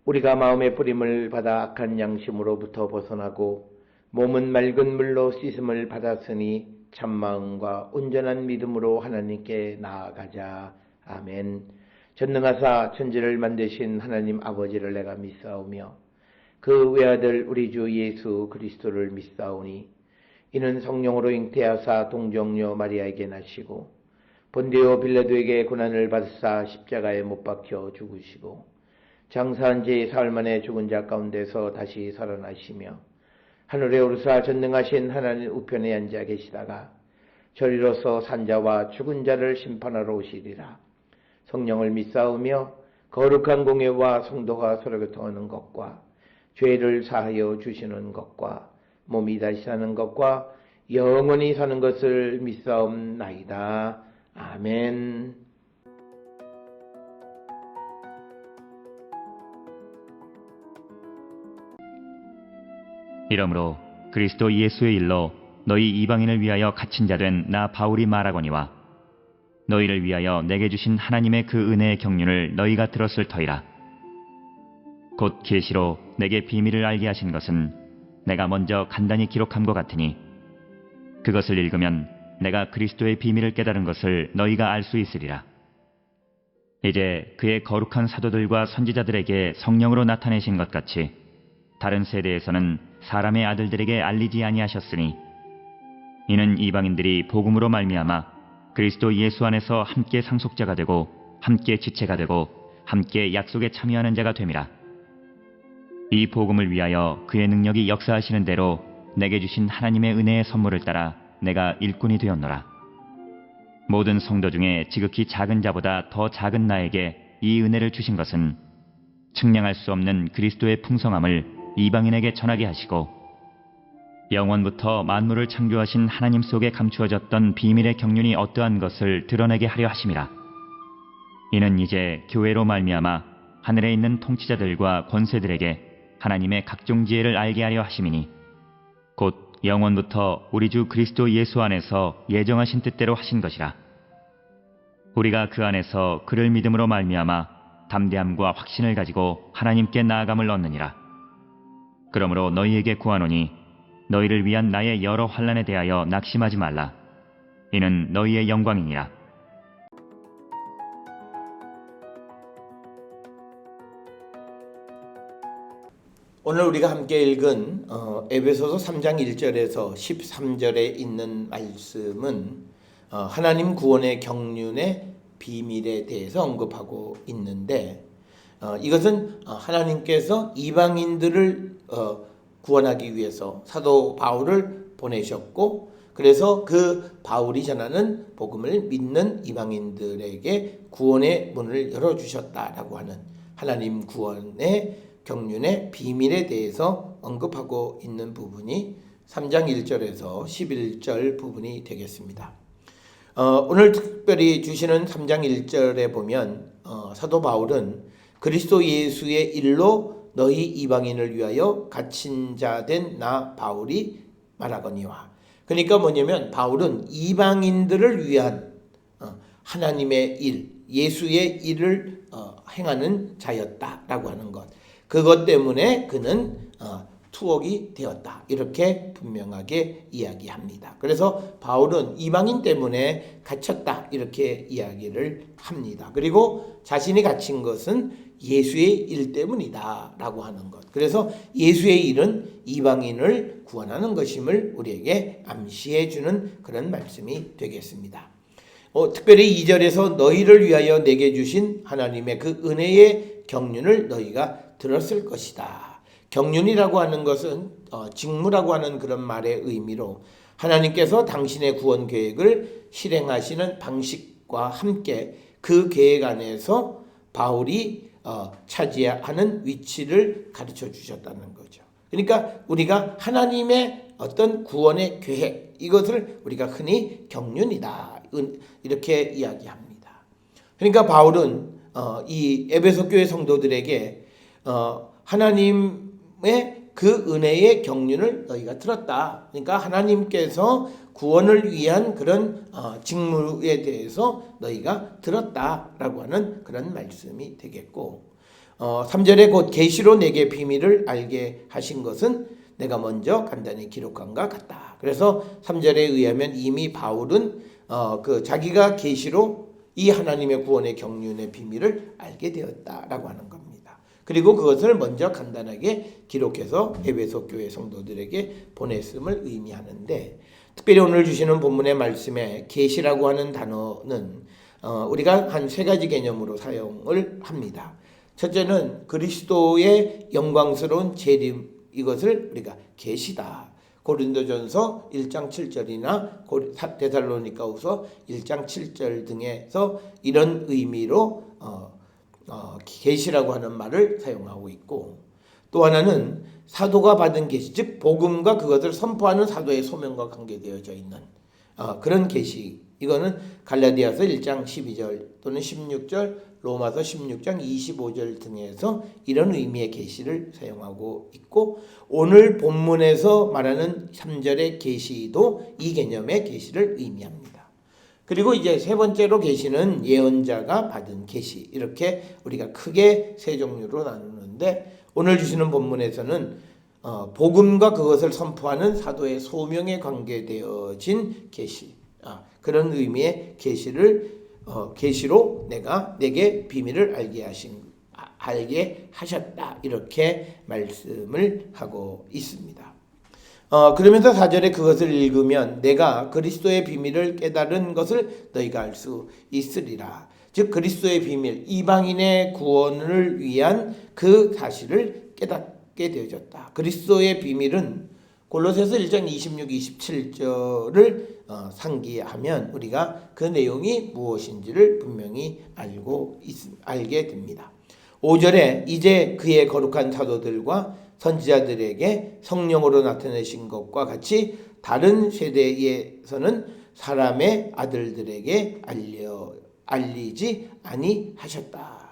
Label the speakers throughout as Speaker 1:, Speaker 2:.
Speaker 1: 우리가 마음의 뿌림을 받아 악한 양심으로부터 벗어나고 몸은 맑은 물로 씻음을 받았으니 참마음과 온전한 믿음으로 하나님께 나아가자. 아멘. 전능하사 천지를 만드신 하나님 아버지를 내가 믿사오며 그 외아들 우리 주 예수 그리스도를 믿사오니 이는 성령으로 잉태하사 동정녀 마리아에게 나시고 본디오 빌라도에게 고난을 받으사 십자가에 못 박혀 죽으시고 장사한 지 사흘 만에 죽은 자 가운데서 다시 살아나시며 하늘에 오르사 전능하신 하나님 우편에 앉아 계시다가 저리로서 산자와 죽은 자를 심판하러 오시리라. 성령을 믿사오며 거룩한 공예와 성도가 서로 교통하는 것과 죄를 사하여 주시는 것과 몸이 다시 사는 것과 영원히 사는 것을 믿사옵나이다. 아멘.
Speaker 2: 이러므로 그리스도 예수의 일로 너희 이방인을 위하여 갇힌 자 된 나 바울이 말하거니와 너희를 위하여 내게 주신 하나님의 그 은혜의 경륜을 너희가 들었을 터이라. 곧 계시로 내게 비밀을 알게 하신 것은 내가 먼저 간단히 기록함과 같으니 그것을 읽으면 내가 그리스도의 비밀을 깨달은 것을 너희가 알 수 있으리라. 이제 그의 거룩한 사도들과 선지자들에게 성령으로 나타내신 것 같이 다른 세대에서는 사람의 아들들에게 알리지 아니하셨으니 이는 이방인들이 복음으로 말미암아 그리스도 예수 안에서 함께 상속자가 되고 함께 지체가 되고 함께 약속에 참여하는 자가 됨이라. 이 복음을 위하여 그의 능력이 역사하시는 대로 내게 주신 하나님의 은혜의 선물을 따라 내가 일꾼이 되었노라. 모든 성도 중에 지극히 작은 자보다 더 작은 나에게 이 은혜를 주신 것은 측량할 수 없는 그리스도의 풍성함을 이방인에게 전하게 하시고 영원부터 만물을 창조하신 하나님 속에 감추어졌던 비밀의 경륜이 어떠한 것을 드러내게 하려 하심이라. 이는 이제 교회로 말미암아 하늘에 있는 통치자들과 권세들에게 하나님의 각종 지혜를 알게 하려 하심이니 곧 영원부터 우리 주 그리스도 예수 안에서 예정하신 뜻대로 하신 것이라. 우리가 그 안에서 그를 믿음으로 말미암아 담대함과 확신을 가지고 하나님께 나아감을 얻느니라. 그러므로 너희에게 구하노니 너희를 위한 나의 여러 환난에 대하여 낙심하지 말라. 이는 너희의 영광이니라.
Speaker 1: 오늘 우리가 함께 읽은 에베소서 3장 1절에서 13절에 있는 말씀은 하나님 구원의 경륜의 비밀에 대해서 언급하고 있는데 이것은 하나님께서 이방인들을 구원하기 위해서 사도 바울을 보내셨고 그래서 그 바울이 전하는 복음을 믿는 이방인들에게 구원의 문을 열어주셨다라고 하는 하나님 구원의 경륜의 비밀에 대해서 언급하고 있는 부분이 3장 1절에서 11절 부분이 되겠습니다. 오늘 특별히 주시는 3장 1절에 보면 사도 바울은 그리스도 예수의 일로 너희 이방인을 위하여 갇힌 자 된 나 바울이 말하거니와. 그러니까 뭐냐면 바울은 이방인들을 위한 하나님의 일, 예수의 일을 행하는 자였다라고 하는 것. 그것 때문에 그는 투옥이 되었다. 이렇게 분명하게 이야기합니다. 그래서 바울은 이방인 때문에 갇혔다. 이렇게 이야기를 합니다. 그리고 자신이 갇힌 것은 예수의 일 때문이다 라고 하는 것. 그래서 예수의 일은 이방인을 구원하는 것임을 우리에게 암시해 주는 그런 말씀이 되겠습니다. 특별히 2절에서 너희를 위하여 내게 주신 하나님의 그 은혜의 경륜을 너희가 들었을 것이다. 경륜이라고 하는 것은 직무라고 하는 그런 말의 의미로 하나님께서 당신의 구원 계획을 실행하시는 방식과 함께 그 계획 안에서 바울이 차지하는 위치를 가르쳐 주셨다는 거죠. 그러니까 우리가 하나님의 어떤 구원의 계획, 이것을 우리가 흔히 경륜이다 이렇게 이야기합니다. 그러니까 바울은 이 에베소 교회 성도들에게 하나님의 그 은혜의 경륜을 너희가 들었다. 그러니까 하나님께서 구원을 위한 그런 직무에 대해서 너희가 들었다라고 하는 그런 말씀이 되겠고, 3절에 곧 계시로 내게 비밀을 알게 하신 것은 내가 먼저 간단히 기록한과 같다. 그래서 3절에 의하면 이미 바울은 자기가 계시로 이 하나님의 구원의 경륜의 비밀을 알게 되었다라고 하는 겁니다. 그리고 그것을 먼저 간단하게 기록해서 에베소 교회 성도들에게 보냈음을 의미하는데, 특별히 오늘 주시는 본문의 말씀에 계시라고 하는 단어는 우리가 한 세 가지 개념으로 사용을 합니다. 첫째는 그리스도의 영광스러운 재림, 이것을 우리가 계시다. 고린도전서 1장 7절이나 데살로니가후서 1장 7절 등에서 이런 의미로 계시라고 하는 말을 사용하고 있고, 또 하나는 사도가 받은 계시, 즉 복음과 그것을 선포하는 사도의 소명과 관계되어져 있는 그런 계시. 이거는 갈라디아서 1장 12절 또는 16절, 로마서 16장 25절 등에서 이런 의미의 계시를 사용하고 있고, 오늘 본문에서 말하는 3절의 계시도 이 개념의 계시를 의미합니다. 그리고 이제 세 번째로 계시는 예언자가 받은 계시, 이렇게 우리가 크게 세 종류로 나누는데, 오늘 주시는 본문에서는 복음과 그것을 선포하는 사도의 소명에 관계되어진 계시, 그런 의미의 계시로 내게 비밀을 알게 하셨다, 이렇게 말씀을 하고 있습니다. 그러면서 4절에 그것을 읽으면 내가 그리스도의 비밀을 깨달은 것을 너희가 알 수 있으리라. 즉 그리스도의 비밀, 이방인의 구원을 위한 그 사실을 깨닫게 되어졌다. 그리스도의 비밀은 골로새서 1장 26, 27절을 상기하면 우리가 그 내용이 무엇인지를 분명히 알게 됩니다. 5절에 이제 그의 거룩한 사도들과 선지자들에게 성령으로 나타내신 것과 같이 다른 세대에서는 사람의 아들들에게 알리지 아니하셨다.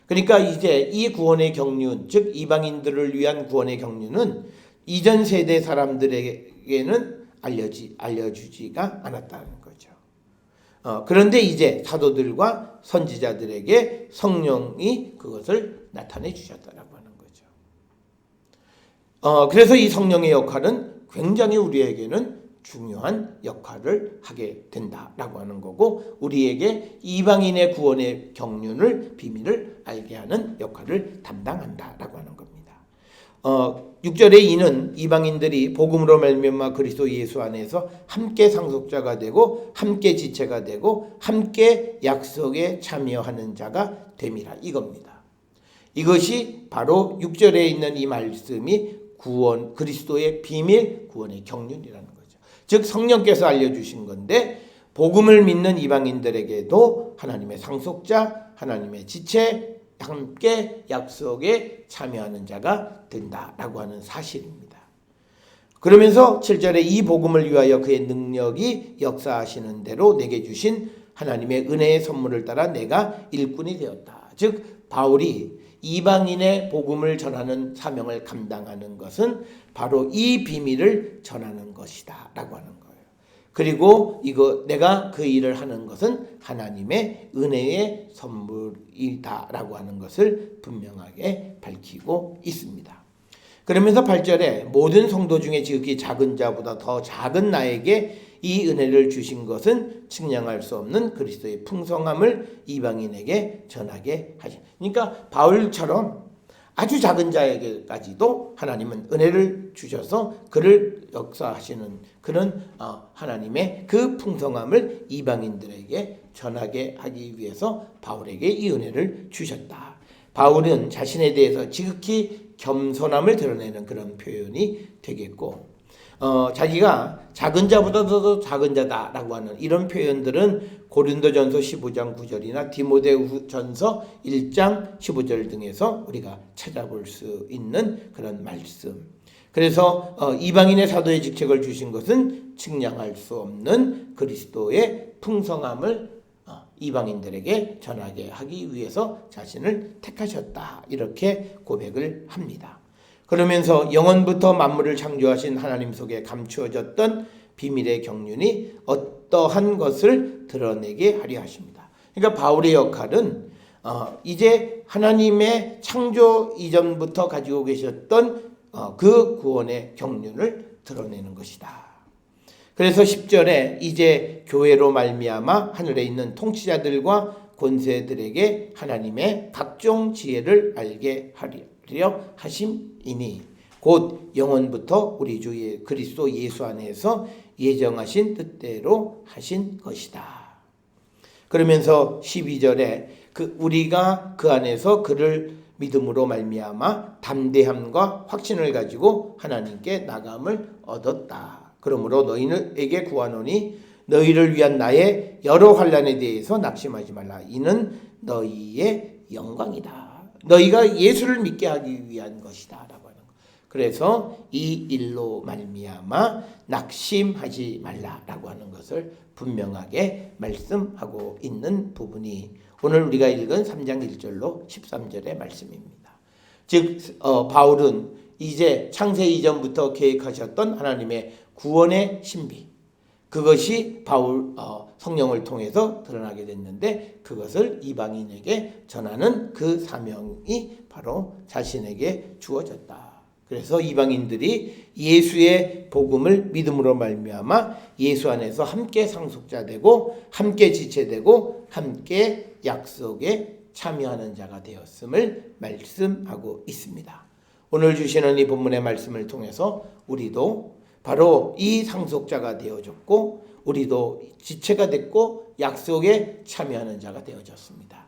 Speaker 1: 그러니까 이제 이 구원의 경륜, 즉 이방인들을 위한 구원의 경륜은 이전 세대 사람들에게는 알려주지가 않았다는 거죠. 그런데 이제 사도들과 선지자들에게 성령이 그것을 나타내 주셨다라고 하는 거죠. 그래서 이 성령의 역할은 굉장히 우리에게는 중요한 역할을 하게 된다라고 하는 거고, 우리에게 이방인의 구원의 경륜을, 비밀을 알게 하는 역할을 담당한다라고 하는 겁니다. 6절에 이는 이방인들이 복음으로 말미암아 그리스도 예수 안에서 함께 상속자가 되고 함께 지체가 되고 함께 약속에 참여하는 자가 됨이라, 이겁니다. 이것이 바로 6절에 있는 이 말씀이 구원, 그리스도의 비밀, 구원의 경륜이라는 거죠. 즉 성령께서 알려주신 건데, 복음을 믿는 이방인들에게도 하나님의 상속자, 하나님의 지체, 함께 약속에 참여하는 자가 된다라고 하는 사실입니다. 그러면서 7절에 이 복음을 위하여 그의 능력이 역사하시는 대로 내게 주신 하나님의 은혜의 선물을 따라 내가 일꾼이 되었다. 즉 바울이 이방인의 복음을 전하는 사명을 감당하는 것은 바로 이 비밀을 전하는 것이다 라고 하는 거예요. 그리고 내가 그 일을 하는 것은 하나님의 은혜의 선물이다 라고 하는 것을 분명하게 밝히고 있습니다. 그러면서 8절에 모든 성도 중에 지극히 작은 자보다 더 작은 나에게 이 은혜를 주신 것은 측량할 수 없는 그리스도의 풍성함을 이방인에게 전하게 하신. 그러니까 바울처럼 아주 작은 자에게까지도 하나님은 은혜를 주셔서 그를 역사하시는 그런 하나님의 그 풍성함을 이방인들에게 전하게 하기 위해서 바울에게 이 은혜를 주셨다. 바울은 자신에 대해서 지극히 겸손함을 드러내는 그런 표현이 되겠고, 자기가 작은 자보다도 더 작은 자다라고 하는 이런 표현들은 고린도전서 15장 9절이나 디모데후전서 1장 15절 등에서 우리가 찾아볼 수 있는 그런 말씀. 그래서 이방인의 사도의 직책을 주신 것은 측량할 수 없는 그리스도의 풍성함을 이방인들에게 전하게 하기 위해서 자신을 택하셨다, 이렇게 고백을 합니다. 그러면서 영원부터 만물을 창조하신 하나님 속에 감추어졌던 비밀의 경륜이 어떠한 것을 드러내게 하려 하십니다. 그러니까 바울의 역할은 이제 하나님의 창조 이전부터 가지고 계셨던 그 구원의 경륜을 드러내는 것이다. 그래서 10절에 이제 교회로 말미암아 하늘에 있는 통치자들과 권세들에게 하나님의 각종 지혜를 알게 하려 하심이니 곧 영원부터 우리 주 그리스도 예수 안에서 예정하신 뜻대로 하신 것이다. 그러면서 12절에 우리가 그 안에서 그를 믿음으로 말미암아 담대함과 확신을 가지고 하나님께 나감을 얻었다. 그러므로 너희에게 구하노니 너희를 위한 나의 여러 환난에 대해서 낙심하지 말라. 이는 너희의 영광이다. 너희가 예수를 믿게 하기 위한 것이다 라고 하는 것. 그래서 이 일로 말미암아 낙심하지 말라라고 하는 것을 분명하게 말씀하고 있는 부분이 오늘 우리가 읽은 3장 1절로 13절의 말씀입니다. 즉 바울은 이제 창세 이전부터 계획하셨던 하나님의 구원의 신비, 그것이 성령을 통해서 드러나게 됐는데 그것을 이방인에게 전하는 그 사명이 바로 자신에게 주어졌다. 그래서 이방인들이 예수의 복음을 믿음으로 말미암아 예수 안에서 함께 상속자 되고 함께 지체되고 함께 약속에 참여하는 자가 되었음을 말씀하고 있습니다. 오늘 주시는 이 본문의 말씀을 통해서 우리도 바로 이 상속자가 되어졌고 우리도 지체가 됐고 약속에 참여하는 자가 되어졌습니다.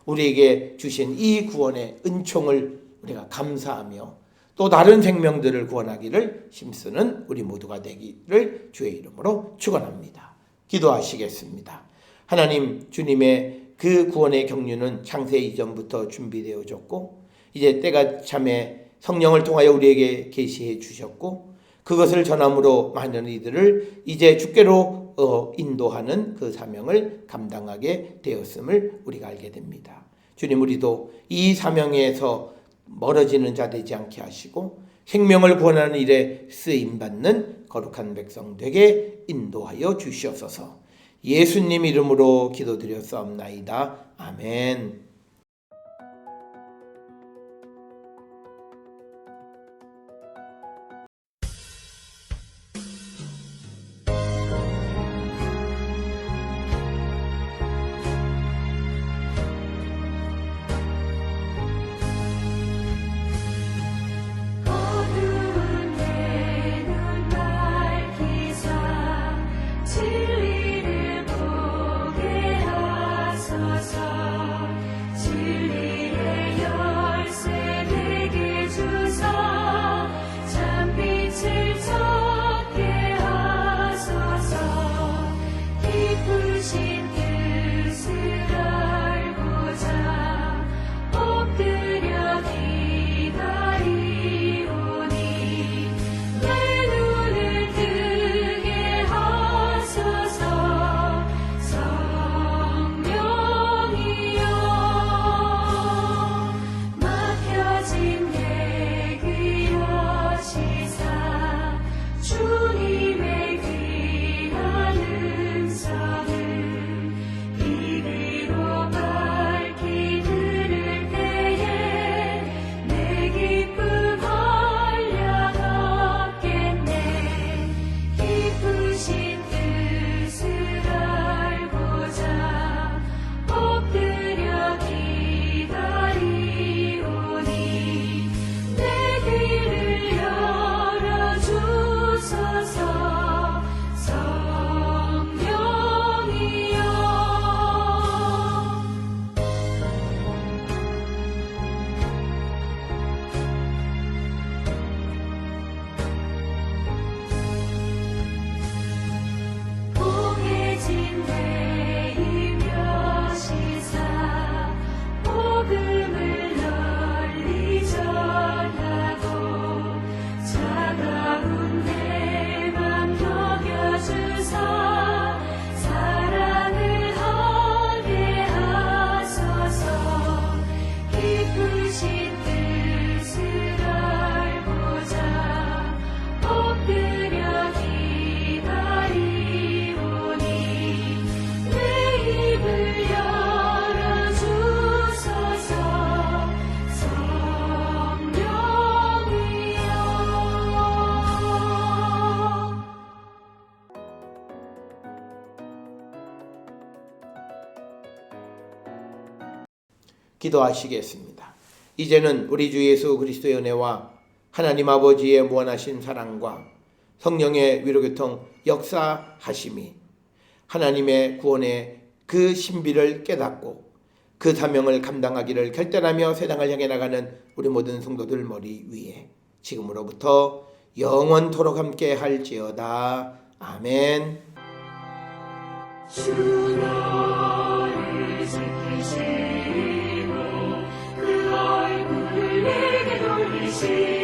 Speaker 1: 우리에게 주신 이 구원의 은총을 우리가 감사하며 또 다른 생명들을 구원하기를 힘쓰는 우리 모두가 되기를 주의 이름으로 축원합니다. 기도하시겠습니다. 하나님, 주님의 그 구원의 경륜은 창세 이전부터 준비되어졌고 이제 때가 참에 성령을 통하여 우리에게 계시해 주셨고 그것을 전함으로 많은 이들을 이제 주께로 인도하는 그 사명을 감당하게 되었음을 우리가 알게 됩니다. 주님, 우리도 이 사명에서 멀어지는 자 되지 않게 하시고 생명을 구원하는 일에 쓰임받는 거룩한 백성 되게 인도하여 주시옵소서. 예수님 이름으로 기도드렸사옵나이다. 아멘.
Speaker 3: 진리를 보게 하소서.
Speaker 1: 기도하시겠습니다. 이제는 우리 주 예수 그리스도의 은혜와 하나님 아버지의 무한하신 사랑과 성령의 위로교통 역사하심이 하나님의 구원의 그 신비를 깨닫고 그 사명을 감당하기를 결단하며 세상을 향해 나가는 우리 모든 성도들 머리 위에 지금으로부터 영원토록 함께 할지어다. 아멘.
Speaker 3: 주 나를 지키시고 그 얼굴을 내게 돌리시고